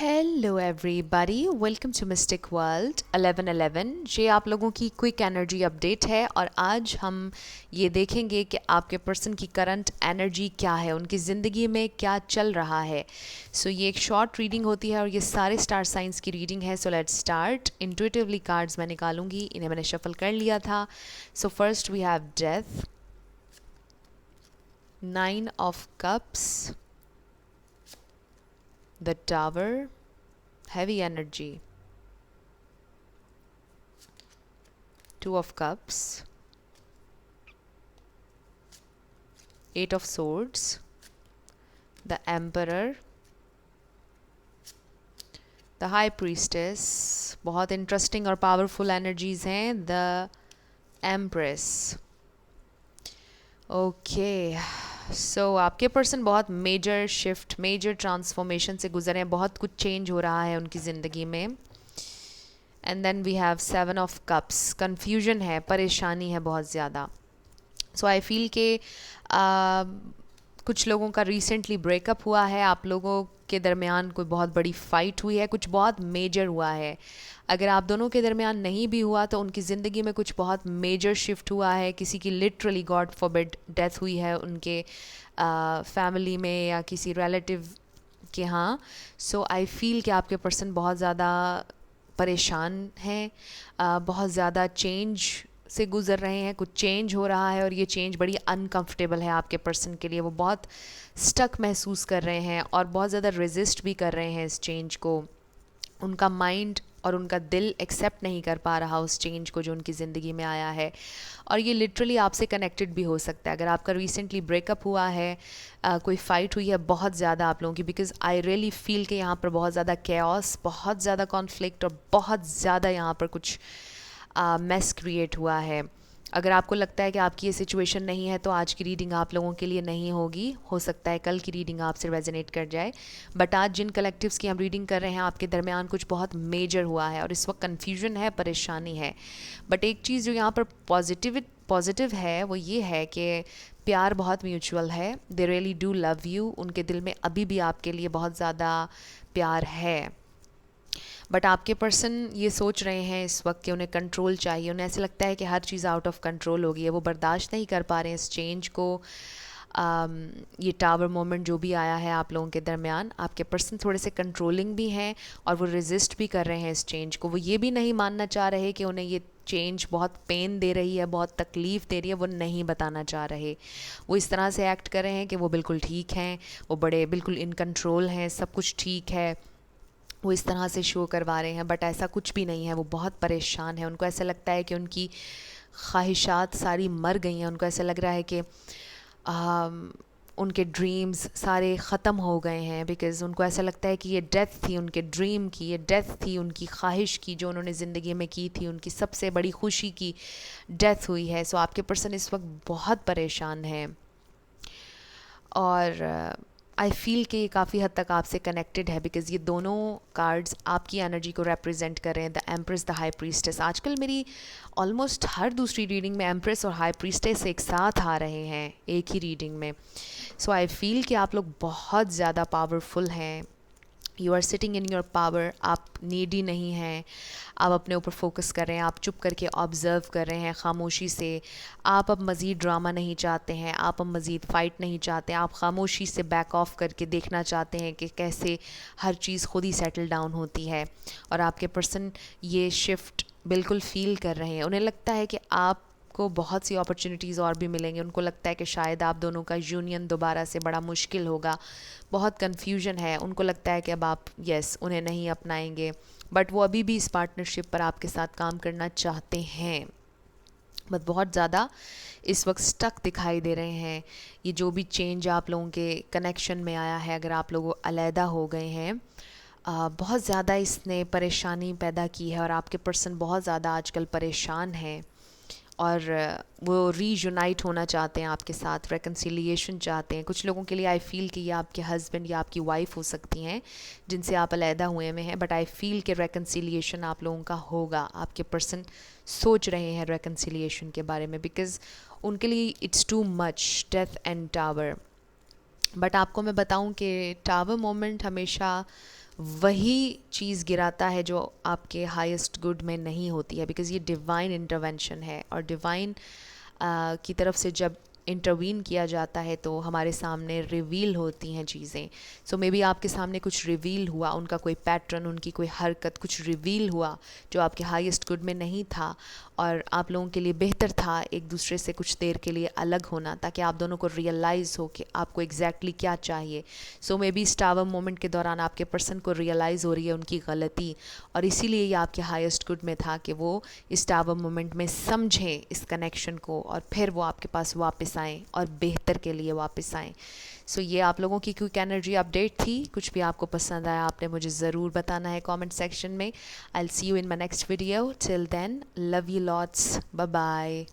Hello everybody, welcome to mystic world 1111। ये आप लोगों की क्विक एनर्जी अपडेट है और आज हम ये देखेंगे कि आपके पर्सन की करंट एनर्जी क्या है, उनकी ज़िंदगी में क्या चल रहा है। ये एक शॉर्ट रीडिंग होती है और ये सारे स्टार साइंस की रीडिंग है। So let's start. Intuitively cards मैं निकालूंगी, इन्हें मैंने शफल कर लिया था। So first we have death, 9 of Cups, the Tower, heavy energy, 2 of Cups, 8 of Swords, the Emperor, the High Priestess, बहुत इंटरेस्टिंग और पावरफुल एनर्जीज हैं, द एम्प्रेस। ओके, सो आपके पर्सन बहुत मेजर शिफ्ट, मेजर ट्रांसफॉर्मेशन से गुजरे हैं, बहुत कुछ चेंज हो रहा है उनकी ज़िंदगी में। And then we have 7 of Cups, confusion है, परेशानी है बहुत ज़्यादा। सो आई फील के कुछ लोगों का रिसेंटली ब्रेकअप हुआ है, आप लोगों के दरमियान कोई बहुत बड़ी फ़ाइट हुई है, कुछ बहुत मेजर हुआ है। अगर आप दोनों के दरमियान नहीं भी हुआ तो उनकी ज़िंदगी में कुछ बहुत मेजर शिफ्ट हुआ है, किसी की लिटरली गॉड फॉरबिड डेथ हुई है उनके फैमिली में या किसी रिलेटिव के यहाँ। सो आई फील कि आपके पर्सन बहुत ज़्यादा परेशान हैं, बहुत ज़्यादा चेंज से गुज़र रहे हैं, कुछ चेंज हो रहा है और ये चेंज बड़ी अनकंफर्टेबल है आपके पर्सन के लिए। वो बहुत स्टक महसूस कर रहे हैं और बहुत ज़्यादा रेजिस्ट भी कर रहे हैं इस चेंज को। उनका माइंड और उनका दिल एक्सेप्ट नहीं कर पा रहा उस चेंज को जो उनकी ज़िंदगी में आया है। और ये लिटरली आपसे कनेक्टेड भी हो सकता है। अगर आपका रिसेंटली ब्रेकअप हुआ है, कोई फ़ाइट हुई है बहुत ज़्यादा आप लोगों की, बिकॉज आई रियली फील कि यहाँ पर बहुत ज़्यादा कैओस, बहुत ज़्यादा कॉन्फ्लिक्ट और बहुत ज़्यादा यहाँ पर कुछ मेस क्रिएट हुआ है। अगर आपको लगता है कि आपकी ये सिचुएशन नहीं है तो आज की रीडिंग आप लोगों के लिए नहीं होगी, हो सकता है कल की रीडिंग आपसे रेजोनेट कर जाए। बट आज जिन कलेक्टिव्स की हम रीडिंग कर रहे हैं, आपके दरमियान कुछ बहुत मेजर हुआ है और इस वक्त कन्फ्यूजन है, परेशानी है। बट एक चीज़ जो यहाँ पर पॉजिटिव है वो ये है कि प्यार बहुत म्यूचुअल है। They really do love you, उनके दिल में अभी भी आपके लिए बहुत ज़्यादा प्यार है। बट आपके पर्सन ये सोच रहे हैं इस वक्त कि उन्हें कंट्रोल चाहिए, उन्हें ऐसे लगता है कि हर चीज़ आउट ऑफ कंट्रोल हो गई है, वो बर्दाश्त नहीं कर पा रहे हैं इस चेंज को। ये टावर मोमेंट जो भी आया है आप लोगों के दरमियान, आपके पर्सन थोड़े से कंट्रोलिंग भी हैं और वो रेजिस्ट भी कर रहे हैं इस चेंज को। वो ये भी नहीं मानना चाह रहे कि उन्हें ये चेंज बहुत पेन दे रही है, बहुत तकलीफ़ दे रही है, वो नहीं बताना चाह रहे। वो इस तरह से एक्ट कर रहे हैं कि वो बिल्कुल ठीक हैं, वो बड़े बिल्कुल इन कंट्रोल हैं, सब कुछ ठीक है, वो इस तरह से शो करवा रहे हैं। बट ऐसा कुछ भी नहीं है, वो बहुत परेशान है। उनको ऐसा लगता है कि उनकी ख्वाहिशात सारी मर गई हैं। उनको ऐसा लग रहा है कि उनके ड्रीम्स सारे ख़त्म हो गए हैं, बिकॉज़ उनको ऐसा लगता है कि ये डेथ थी उनके ड्रीम की, ये डेथ थी उनकी ख्वाहिश की जो उन्होंने ज़िंदगी में की थी, उनकी सबसे बड़ी खुशी की डेथ हुई है। सो आपके पर्सन इस वक्त बहुत परेशान है और आई फील कि ये काफ़ी हद तक आपसे कनेक्टेड है, बिकॉज़ ये दोनों कार्ड्स आपकी एनर्जी को रिप्रेजेंट कर रहे हैं, the empress, the high priestess. आजकल मेरी ऑलमोस्ट हर दूसरी रीडिंग में एम्प्रेस और हाई प्रीस्टेस एक साथ आ रहे हैं एक ही रीडिंग में। सो आई फील कि आप लोग बहुत ज़्यादा पावरफुल हैं, you are sitting in your power, आप नीडी नहीं हैं, आप अपने ऊपर फोकस कर रहे हैं, आप चुप करके ऑब्ज़र्व कर रहे हैं खामोशी से। आप अब मज़ीद ड्रामा नहीं चाहते हैं, आप अब मज़ीद फ़ाइट नहीं चाहते, आप खामोशी से बैक ऑफ करके देखना चाहते हैं कि कैसे हर चीज़ खुद ही सेटल डाउन होती है। और आपके पर्सन ये शिफ्ट बिल्कुल फ़ील कर रहे हैं। उन्हें लगता है कि आप को बहुत सी अपॉर्चुनिटीज़ और भी मिलेंगे। उनको लगता है कि शायद आप दोनों का यूनियन दोबारा से बड़ा मुश्किल होगा, बहुत कन्फ्यूजन है। उनको लगता है कि अब आप उन्हें नहीं अपनाएंगे, बट वो अभी भी इस पार्टनरशिप पर आपके साथ काम करना चाहते हैं, बट बहुत ज़्यादा इस वक्त स्टक दिखाई दे रहे हैं। ये जो भी चेंज आप लोगों के कनेक्शन में आया है, अगर आप लोग अलहदा हो गए हैं, बहुत ज़्यादा इसने परेशानी पैदा की है और आपके पर्सन बहुत ज़्यादा आजकल परेशान हैं और वो रीयूनाइट होना चाहते हैं आपके साथ, रेकन्सिलिएशन चाहते हैं। कुछ लोगों के लिए आई फील कि ये आपके हस्बैंड या आपकी वाइफ हो सकती हैं जिनसे आप अलहदा हुए हुए हैं, बट आई फील कि रेकन्सिलिएशन आप लोगों का होगा। आपके पर्सन सोच रहे हैं रेकन्सिलिएशन के बारे में, बिकॉज़ उनके लिए it's too much, death and tower. But आपको मैं बताऊं कि टावर मोमेंट हमेशा वही चीज़ गिराता है जो आपके हाईएस्ट गुड में नहीं होती है, बिकॉज़ ये डिवाइन इंटरवेंशन है, और डिवाइन की तरफ से जब इंटरवीन किया जाता है तो हमारे सामने रिवील होती हैं चीज़ें। सो मे बी आपके सामने कुछ रिवील हुआ, उनका कोई पैटर्न, उनकी कोई हरकत, कुछ रिवील हुआ जो आपके हाईएस्ट गुड में नहीं था, और आप लोगों के लिए बेहतर था एक दूसरे से कुछ देर के लिए अलग होना, ताकि आप दोनों को रियलाइज़ हो कि आपको एग्जैक्टली क्या चाहिए। सो मे बी इस टावर मोमेंट के दौरान आपके पर्सन को रियलाइज़ हो रही है उनकी गलती, और इसीलिए ये आपके हाईएस्ट गुड में था कि वो इस टावर मोमेंट में समझें इस कनेक्शन को, और फिर वो आपके पास वापस आएँ और बेहतर के लिए वापस आएँ। सो ये आप लोगों की क्विक एनर्जी अपडेट थी। कुछ भी आपको पसंद आया आपने मुझे ज़रूर बताना है कमेंट सेक्शन में। I will see you in my next video. Till then, love you lots, bye bye.